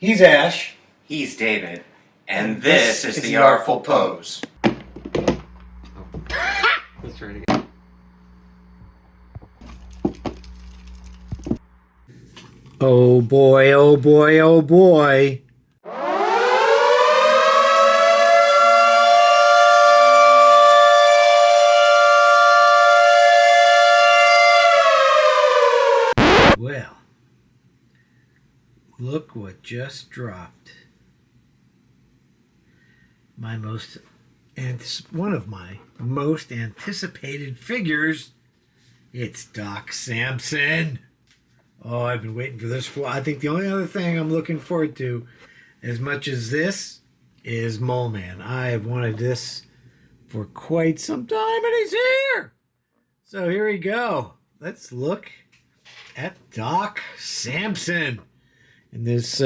He's Ash. He's David. And this is the Artful Pose. Let's try it again. Oh boy, oh boy, oh boy. Well, look what just dropped. One of my most anticipated figures. It's Doc Samson. Oh, I've been waiting for this for. I think the only other thing I'm looking forward to, as much as this, is Mole Man. I have wanted this for quite some time, and he's here. So here we go. Let's look at Doc Samson and this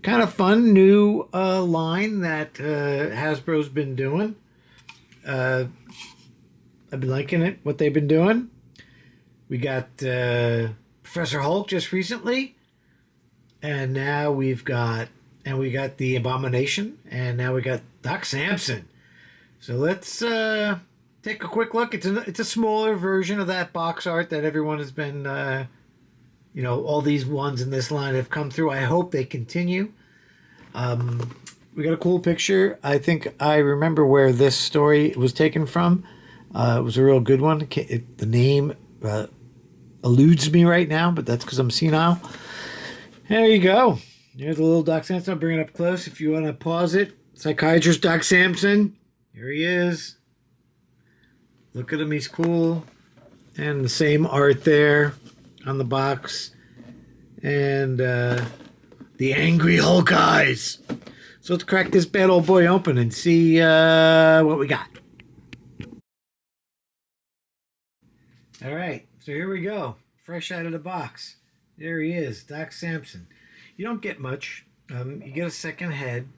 kind of fun new line that Hasbro's been doing. I've been liking it, what they've been doing. We got Professor Hulk just recently, and now we got the Abomination, and now we got Doc Samson. So let's take a quick look. It's a smaller version of that box art that everyone has been, all these ones in this line have come through. I hope they continue. We got a cool picture. I think I remember where this story was taken from. It was a real good one. The name eludes me right now, but that's because I'm senile. There you go. Here's the little Doc Samson. I'll bring it up close if you want to pause it. Psychiatrist Doc Samson. Here he is. Look at him. He's cool. And the same art there on the box. And the angry Hulk eyes. So let's crack this bad old boy open and see what we got. All right, so here we go. Fresh out of the box. There he is, Doc Samson. You don't get much. You get a second head,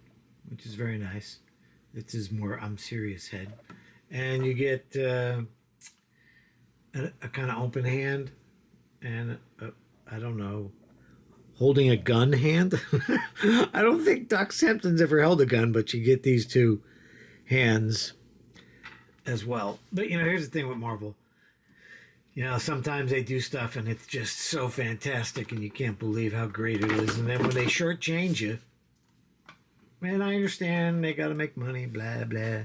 which is very nice. It's his more I'm serious head. And you get a kind of open hand and I don't know, holding a gun hand. I don't think Doc Samson's ever held a gun, but you get these two hands as well. But, here's the thing with Marvel. Sometimes they do stuff and it's just so fantastic and you can't believe how great it is. And then when they shortchange you, man, I understand they got to make money, blah, blah.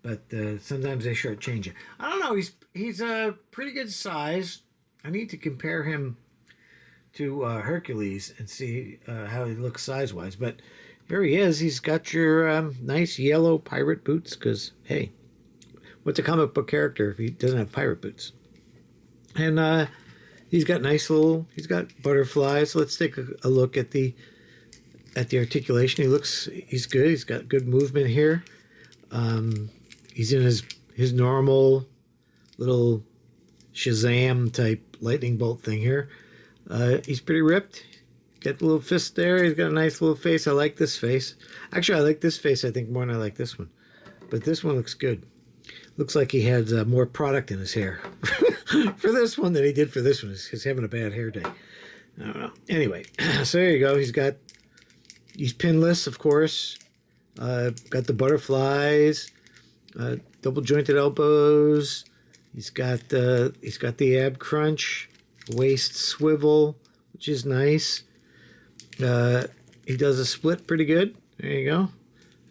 But sometimes they shortchange you. I don't know. He's a pretty good size. I need to compare him to Hercules and see how he looks size-wise. But here he is. He's got your nice yellow pirate boots because, hey, what's a comic book character if he doesn't have pirate boots? And he's got he's got butterflies. Let's take a look at the articulation. He's good. He's got good movement here. He's in his normal little Shazam type lightning bolt thing here. He's pretty ripped. Got the little fist there. He's got a nice little face. I like this face. Actually, I like this face, I think, more than I like this one. But this one looks good. Looks like he had more product in his hair for this one than he did for this one. He's having a bad hair day. I don't know. Anyway, so there you go. He's pinless, of course. Got the butterflies, double jointed elbows. He's got the ab crunch, waist swivel, which is nice. He does a split pretty good. There you go.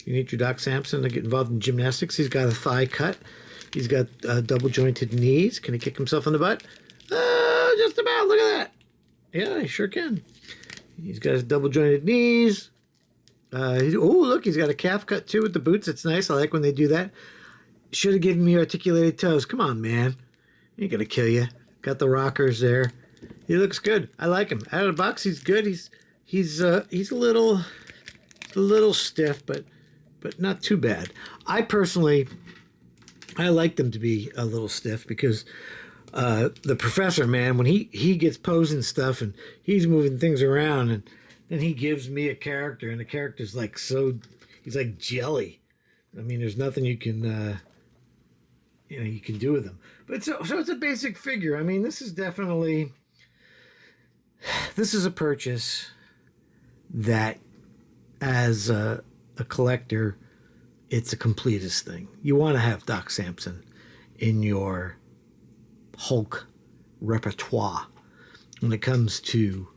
You need your Doc Samson to get involved in gymnastics. He's got a thigh cut. He's got double jointed knees. Can he kick himself in the butt? Just about. Look at that. Yeah, he sure can. He's got his double jointed knees. Look, he's got a calf cut too with the boots. It's nice. I like when they do that. Should have given me articulated toes. Come on, man. He ain't gonna kill you. Got the rockers there. He looks good. I like him. Out of the box, he's good. He's a little stiff, but not too bad. I like them to be a little stiff because the professor, man, when he gets posing stuff and he's moving things around and then he gives me a character and the character's like he's like jelly. I mean, there's nothing you can you can do with him. But so it's a basic figure. I mean, this is a purchase that as a collector, it's a completist thing. You want to have Doc Samson in your Hulk repertoire when it comes to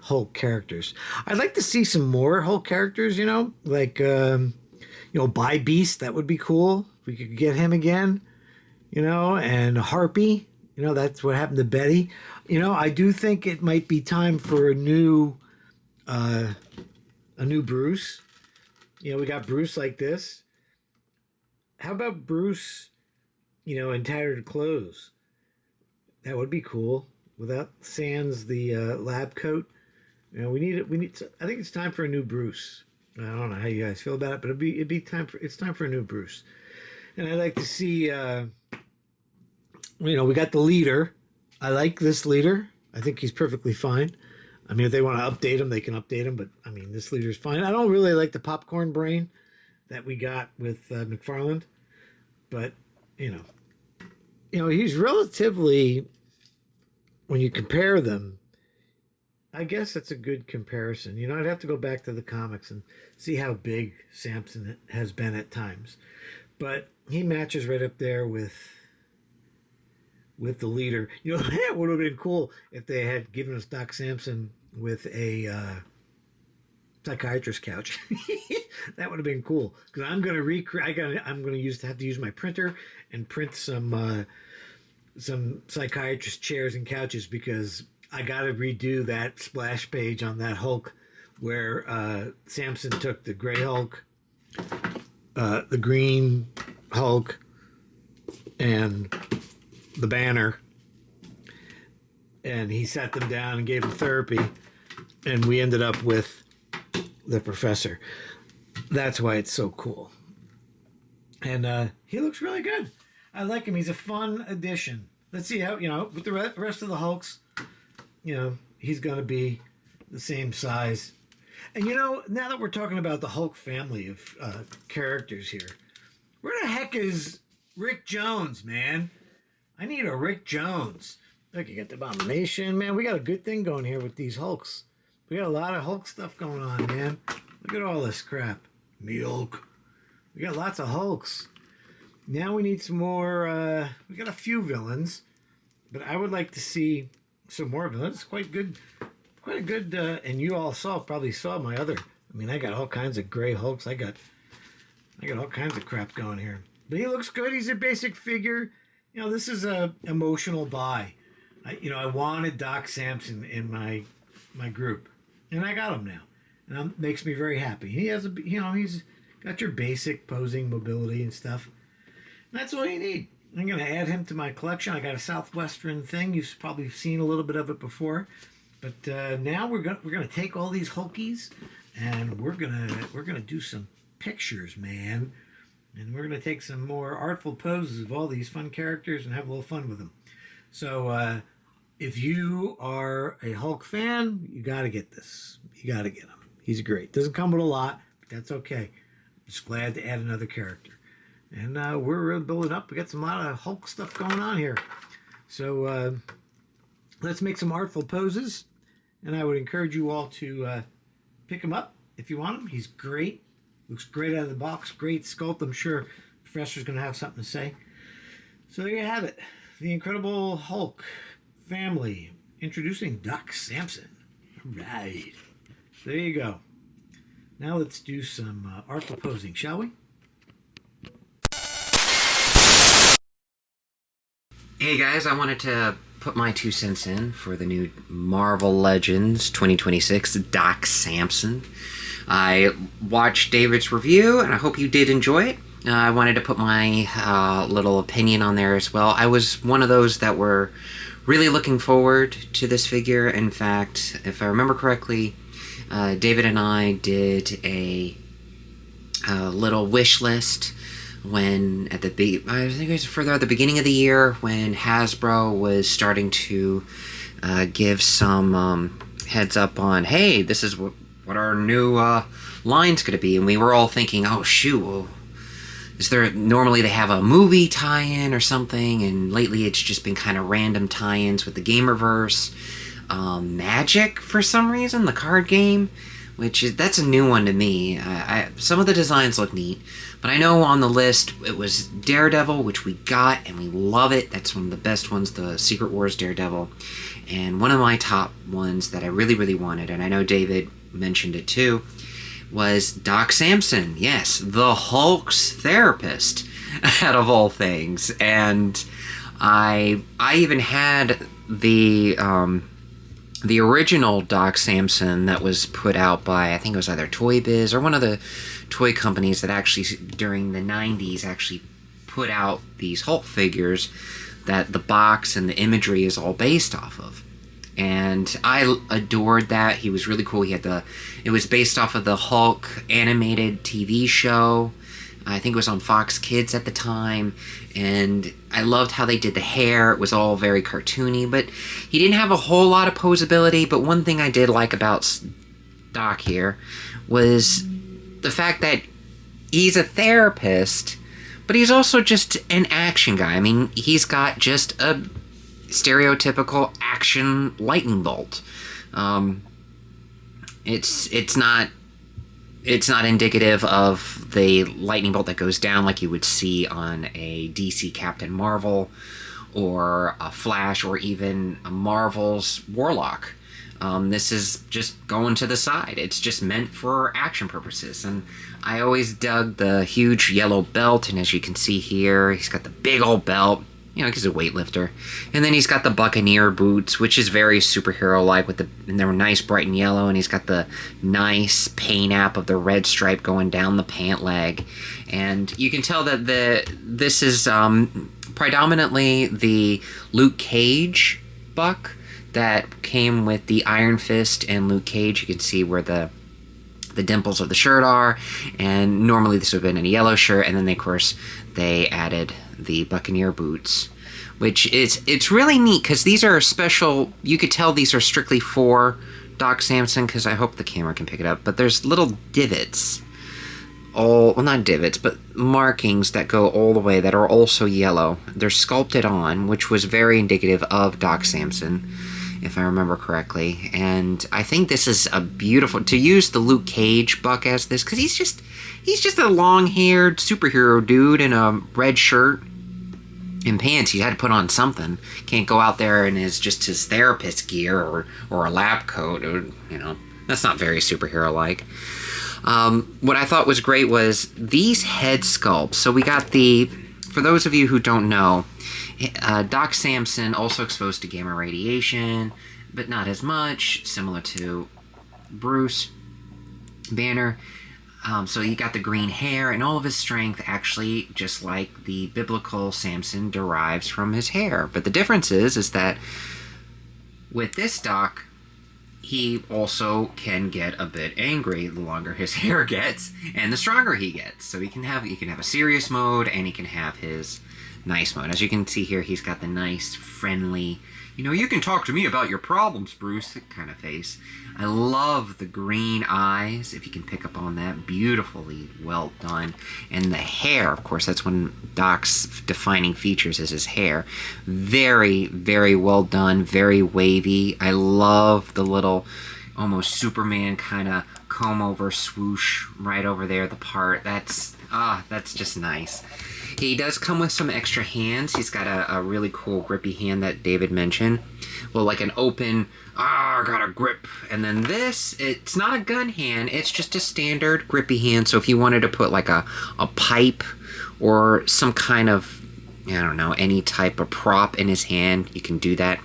Hulk characters. I'd like to see some more Hulk characters, like, By Beast. That would be cool. If we could get him again, and Harpy. That's what happened to Betty. I do think it might be time for a new Bruce. We got Bruce like this. How about Bruce, in tattered clothes? That would be cool. Without sans the lab coat. We need. I think it's time for a new Bruce. I don't know how you guys feel about it, but it's time for a new Bruce. And I'd like to see. We got the leader. I like this leader. I think he's perfectly fine. I mean, if they want to update him, they can update him. But I mean, this leader's fine. I don't really like the popcorn brain that we got with McFarlane, but he's relatively. When you compare them, I guess that's a good comparison. I'd have to go back to the comics and see how big Samson has been at times. But he matches right up there with the leader. That would have been cool if they had given us Doc Samson with a psychiatrist couch. That would have been cool. Because I'm going to recreate. I'm going to have to use my printer and print some psychiatrist chairs and couches, because I got to redo that splash page on that Hulk where Samson took the gray Hulk, the green Hulk, and the Banner, and he sat them down and gave them therapy, and we ended up with the Professor. That's why it's so cool. And he looks really good. I like him. He's a fun addition. Let's see how, with the rest of the Hulks, he's going to be the same size. And, now that we're talking about the Hulk family of characters here, where the heck is Rick Jones, man? I need a Rick Jones. Look, you got the Abomination, man. We got a good thing going here with these Hulks. We got a lot of Hulk stuff going on, man. Look at all this crap. Me Hulk. We got lots of Hulks. Now we need some more, we got a few villains, but I would like to see some more villains. Quite a good, and you all probably saw my other, I got all kinds of gray Hulks. I got all kinds of crap going here. But he looks good. He's a basic figure. This is a emotional buy. I wanted Doc Samson in my group, and I got him now. And that makes me very happy. He has he's got your basic posing mobility and stuff. That's all you need. I'm going to add him to my collection. I got a Southwestern thing. You've probably seen a little bit of it before. But now we're going to take all these Hulkies and we're gonna do some pictures, man. And we're going to take some more artful poses of all these fun characters and have a little fun with them. So if you are a Hulk fan, you got to get this. You got to get him. He's great. Doesn't come with a lot, but that's okay. Just glad to add another character. And we're really building up. We got a lot of Hulk stuff going on here. So let's make some artful poses. And I would encourage you all to pick him up if you want him. He's great. Looks great out of the box. Great sculpt. I'm sure the Professor's going to have something to say. So there you have it. The Incredible Hulk family. Introducing Doc Samson. All right. There you go. Now let's do some artful posing, shall we? Hey guys, I wanted to put my 2 cents in for the new Marvel Legends 2026 Doc Samson. I watched David's review and I hope you did enjoy it. I wanted to put my little opinion on there as well. I was one of those that were really looking forward to this figure. In fact, if I remember correctly, David and I did a little wish list when I think it was further at the beginning of the year when Hasbro was starting to give some heads up on, hey, this is what our new line's going to be. And we were all thinking, oh, shoot, well, normally they have a movie tie-in or something, and lately it's just been kind of random tie-ins with the Gamerverse. Magic, for some reason, the card game, that's a new one to me. Some of the designs look neat, but I know on the list it was Daredevil, which we got and we love it. That's one of the best ones, the Secret Wars Daredevil. And one of my top ones that I really, really wanted, and I know David mentioned it too, was Doc Samson. Yes, the Hulk's therapist, out of all things. And I even had the original Doc Samson that was put out by, I think it was either Toy Biz or one of the toy companies that actually, during the 90s, actually put out these Hulk figures that the box and the imagery is all based off of. And I adored that. He was really cool. It was based off of the Hulk animated TV show. I think it was on Fox Kids at the time. And I loved how they did the hair. It was all very cartoony, but he didn't have a whole lot of posability. But one thing I did like about Doc here was the fact that he's a therapist, but he's also just an action guy. I mean, he's got just a stereotypical action lightning bolt. It's not indicative of the lightning bolt that goes down like you would see on a DC Captain Marvel or a Flash or even a Marvel's Warlock. This is just going to the side. It's just meant for action purposes. And I always dug the huge yellow belt, and as you can see here, he's got the big old belt. You know, he's a weightlifter. And then he's got the Buccaneer boots, which is very superhero-like, and they're nice bright and yellow, and he's got the nice paint app of the red stripe going down the pant leg. And you can tell that this is predominantly the Luke Cage buck that came with the Iron Fist and Luke Cage. You can see where the dimples of the shirt are, and normally this would have been in a yellow shirt, and then of course they added the Buccaneer boots, which it's really neat because these are special. You could tell these are strictly for Doc Samson, because I hope the camera can pick it up, but there's little divots, well, not divots, but markings that go all the way that are also yellow. They're sculpted on, which was very indicative of Doc Samson, if I remember correctly. And I think this is a beautiful, to use the Luke Cage buck as this, because he's just a long-haired superhero dude in a red shirt and pants. He had to put on something. Can't go out there in his therapist gear or a lab coat. Or, that's not very superhero-like. What I thought was great was these head sculpts. So we got for those of you who don't know, Doc Samson also exposed to gamma radiation, but not as much, similar to Bruce Banner. So you got the green hair, and all of his strength, actually, just like the biblical Samson, derives from his hair. But the difference is that with this Doc, he also can get a bit angry the longer his hair gets, and the stronger he gets. So he can have a serious mode, and he can have his nice mode. As you can see here, he's got the nice, friendly, you can talk to me about your problems, Bruce, kind of face. I love the green eyes, if you can pick up on that. Beautifully well done. And the hair, of course, that's one of Doc's defining features, is his hair. Very, very well done, very wavy. I love the little, almost Superman kind of comb-over swoosh right over there, the part. That's just nice. He does come with some extra hands. He's got a really cool grippy hand that David mentioned. Well, like an open, I got a grip. And then this, it's not a gun hand. It's just a standard grippy hand. So if you wanted to put like a pipe or some kind of, any type of prop in his hand, you can do that.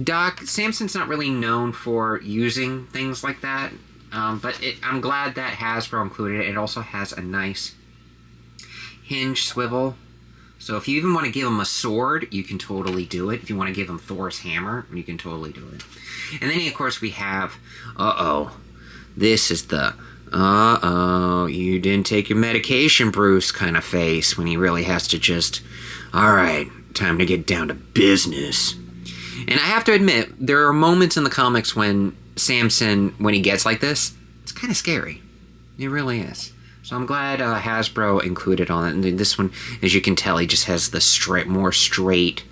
Doc Samson's not really known for using things like that. But I'm glad that Hasbro included it. It also has a nice hinge swivel. So if you even want to give him a sword, you can totally do it. If you want to give him Thor's hammer, you can totally do it. And then, of course, we have, this is the, you didn't take your medication, Bruce, kind of face, when he really has to just, all right, time to get down to business. And I have to admit, there are moments in the comics when Samson, when he gets like this, it's kind of scary. It really is. So I'm glad Hasbro included on it. And this one, as you can tell, he just has the more straight,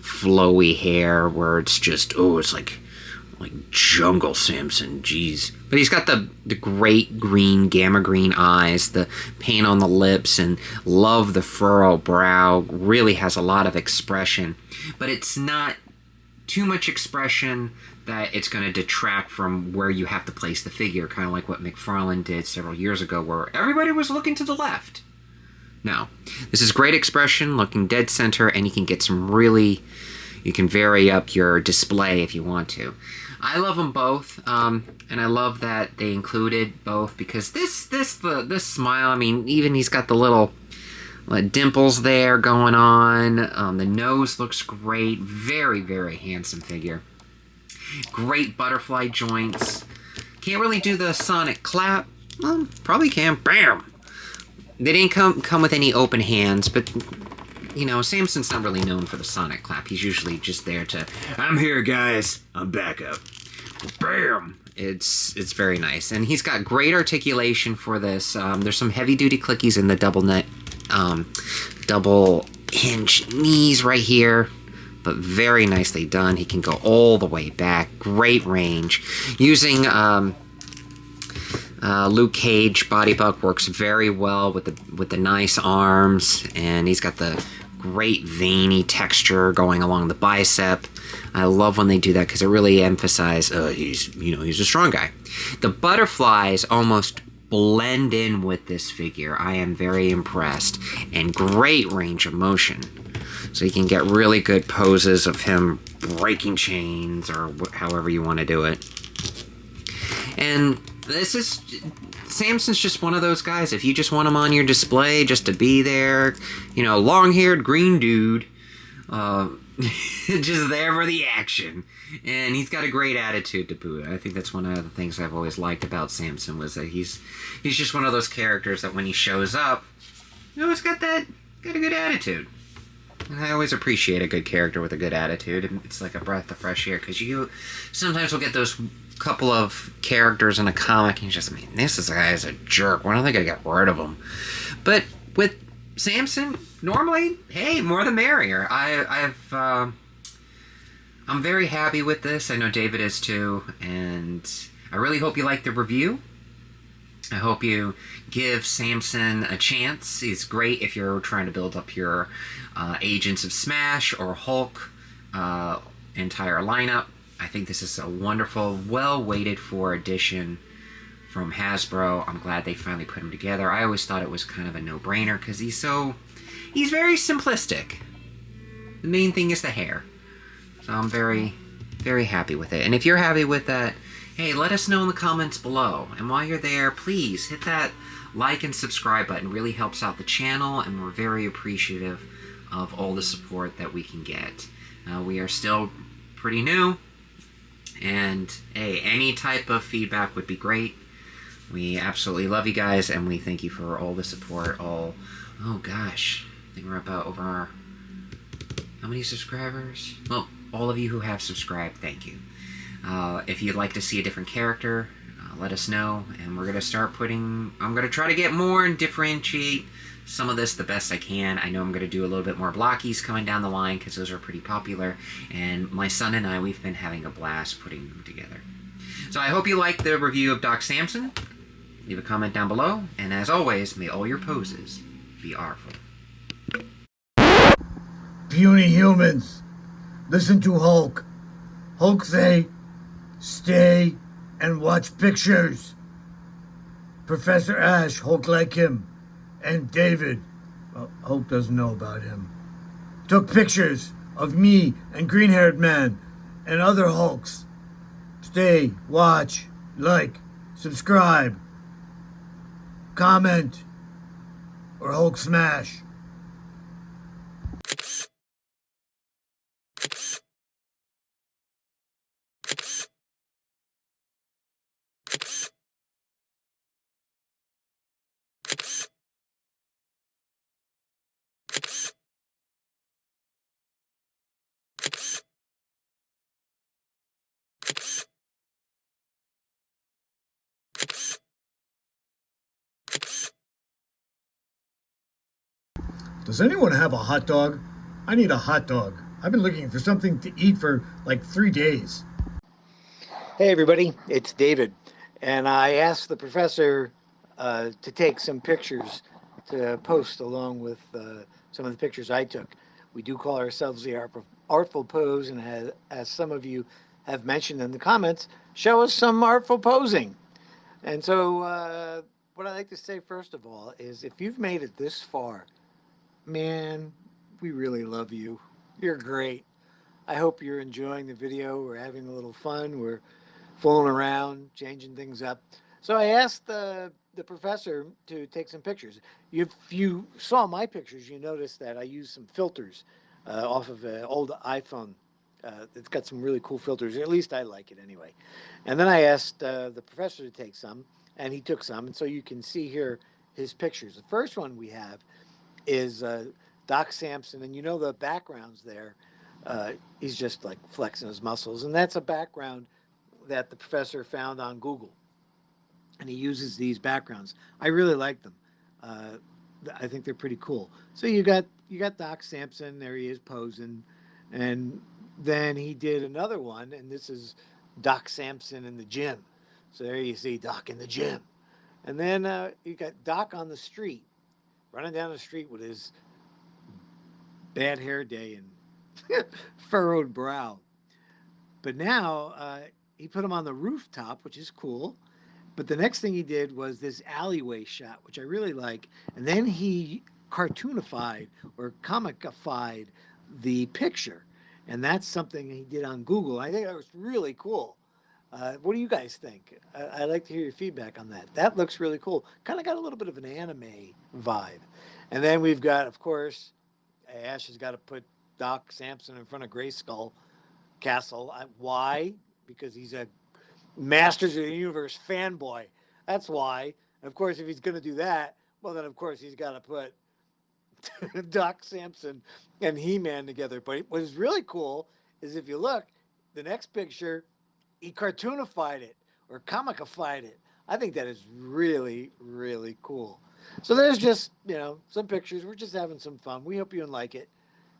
flowy hair where it's just, it's like like Jungle Samson, jeez. But he's got the great green, gamma green eyes, the paint on the lips, and love the furrow brow. Really has a lot of expression. But it's not too much expression that it's going to detract from where you have to place the figure, kind of like what McFarlane did several years ago, where everybody was looking to the left. No, this is great expression, looking dead center, and you can get some really, you can vary up your display if you want to. I love them both, and I love that they included both, because this smile, I mean, even he's got the little dimples there going on. The nose looks great. Very, very handsome figure. Great butterfly joints. Can't really do the sonic clap. Well, probably can. Bam! They didn't come with any open hands, but you know, Samson's not really known for the sonic clap. He's usually just there to, I'm here, guys. I'm back up. Bam! It's very nice, and he's got great articulation for this. There's some heavy-duty clickies in the double hinge knees right here, but very nicely done. He can go all the way back. Great range. Using Luke Cage body buck works very well with the nice arms, and he's got the great veiny texture going along the bicep. I love when they do that because it really emphasizes he's a strong guy. The butterflies almost blend in with this figure. I am very impressed, and great range of motion. So you can get really good poses of him breaking chains, or however you want to do it. And this is, Samson's just one of those guys. If you just want him on your display just to be there, you know, long-haired green dude, just there for the action. And he's got a great attitude to boot. I think that's one of the things I've always liked about Samson, was that he's just one of those characters that when he shows up, you know, he's got a good attitude. And I always appreciate a good character with a good attitude. And it's like a breath of fresh air, because you sometimes will get those couple of characters in a comic and you just, man, this guy is a jerk. Why don't they gotta get rid of him? But with Samson, normally, hey, more the merrier. I'm very happy with this. I know David is too, and I really hope you like the review. I hope you give Samson a chance. He's great if you're trying to build up your Agents of Smash or Hulk entire lineup. I think this is a wonderful, well-waited for addition from Hasbro. I'm glad they finally put him together. I always thought it was kind of a no-brainer because he's very simplistic. The main thing is the hair. So I'm very, very happy with it. And if you're happy with that, hey, let us know in the comments below. And while you're there, please hit that like and subscribe button. It really helps out the channel, and we're very appreciative of all the support that we can get. We are still pretty new, and hey, any type of feedback would be great. We absolutely love you guys, and we thank you for all the support. Oh gosh, I think we're about over our, how many subscribers? Well, all of you who have subscribed, thank you. If you'd like to see a different character, let us know, and we're going to start I'm going to try to get more and differentiate some of this the best I can. I know I'm going to do a little bit more blockies coming down the line, because those are pretty popular, and my son and I, we've been having a blast putting them together. So I hope you liked the review of Doc Samson. Leave a comment down below, and as always, may all your poses be artful. Puny humans, listen to Hulk. Hulk say, stay and watch pictures. Professor Ash, Hulk like him, and David, well, Hulk doesn't know about him, took pictures of me and green-haired man and other Hulks. Stay, watch, like, subscribe, comment, or Hulk smash. Does anyone have a hot dog? I need a hot dog. I've been looking for something to eat for like 3 days. Hey everybody, it's David, and I asked the professor to take some pictures to post along with some of the pictures I took. We do call ourselves the Artful Pose, and as some of you have mentioned in the comments, show us some artful posing. And so, what I'd like to say first of all is if you've made it this far, man, we really love you. You're great. I hope you're enjoying the video. We're having a little fun. We're fooling around, changing things up. So I asked the professor to take some pictures. If you saw my pictures, you noticed that I used some filters off of an old iPhone. It's got some really cool filters. At least I like it anyway. And then I asked the professor to take some, and he took some. And so you can see here his pictures. The first one we have is Doc Samson, and you know the backgrounds there. He's just like flexing his muscles, and that's a background that the professor found on Google, and he uses these backgrounds. I really like them. Uh, I think they're pretty cool. So you got Doc Samson. There he is posing, and then he did another one, and this is Doc Samson in the gym. So there you see Doc in the gym, and then you got Doc on the street, running down the street with his bad hair day and furrowed brow. But now he put him on the rooftop, which is cool. But the next thing he did was this alleyway shot, which I really like. And then he cartoonified or comicified the picture. And that's something he did on Google. I think that was really cool. What do you guys think? I'd like to hear your feedback on that. That looks really cool. Kind of got a little bit of an anime vibe. And then we've got, of course, Ash has got to put Doc Samson in front of Grayskull Castle. Why? Because he's a Masters of the Universe fanboy. That's why. And of course, if he's going to do that, well, then of course he's got to put Doc Samson and He-Man together. But what is really cool is if you look, the next picture, he cartoonified it or comicified it. I think that is really, really cool. So there's just some pictures. We're just having some fun. We hope you like it.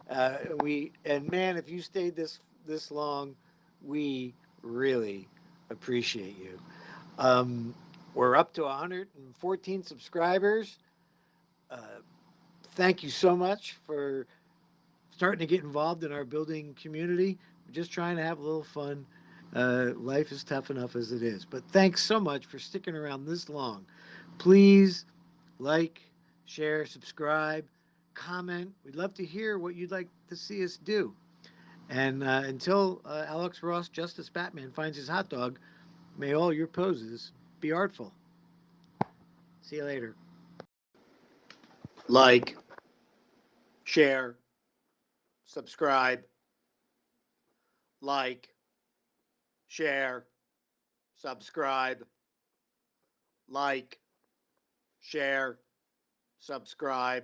And man, if you stayed this long, we really appreciate you. We're up to 114 subscribers. Uh, Thank you so much for starting to get involved in our building community. We're just trying to have a little fun. Life is tough enough as it is. But thanks so much for sticking around this long. Please like, share, subscribe, comment. We'd love to hear what you'd like to see us do. And until Alex Ross, Justice Batman, finds his hot dog, may all your poses be artful. See you later. Like, share, subscribe, like, share, subscribe, like, share, subscribe.